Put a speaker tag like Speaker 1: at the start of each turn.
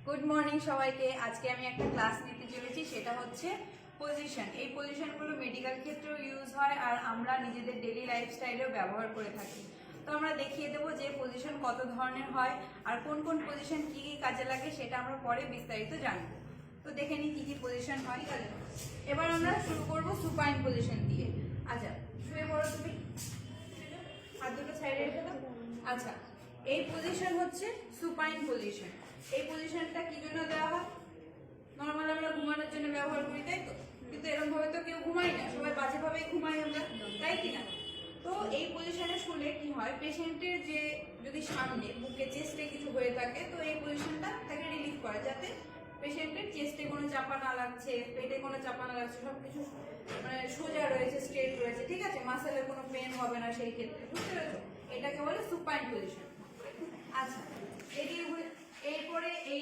Speaker 1: Good morning সবাইকে। আজকে আমি একটা ক্লাস নিতে চলেছি, সেটা হচ্ছে পজিশন। এই পজিশনগুলো মেডিকেল ক্ষেত্রেও ইউজ হয় আর আমরা নিজেদের ডেইলি লাইফস্টাইলেও ব্যবহার করে থাকি। তো আমরা দেখিয়ে দেবো যে পজিশন কত ধরনের হয় আর কোন কোন পজিশন কি কি কাজে লাগে, সেটা আমরা পরে বিস্তারিত জানবো। তো দেখে নিই কি কি পজিশন হয়। এবার আমরা শুরু করবো সুপাইন পজিশন দিয়ে। আচ্ছা, শুয়ে পড়ো তুমি, হাত দুটো সাইডে রেখে দাও। আচ্ছা, এই পজিশন হচ্ছে সুপাইন পজিশন। এই পজিশনটা কি জন্য দেওয়া হয়? নর্মাল আমরা ঘুমানোর জন্য ব্যবহার করি, তাই তো? কিন্তু এরকম ভাবে তো কেউ ঘুমাই না, সবাই বাজে ভাবে ঘুমাই আমরা, তাই কি না? তো এই পজিশনে শুলে কি হয়, পেশেন্টের যে যদি সামনে বুকে চেস্টে কিছু হয়ে থাকে, তো এই পজিশনটা তাকে রিলিফ করে, যাতে পেশেন্টের চেস্টে কোনো চাপা না লাগছে, পেটে কোনো চাপা না লাগছে, সবকিছু মানে সোজা রয়েছে, স্ট্রেট রয়েছে, ঠিক আছে? মাসেলের কোনো পেন হবে না সেই ক্ষেত্রে, বুঝতে পেরেছো? এটাকে বলে সুপাইন পজিশন। আচ্ছা, এরপরে এই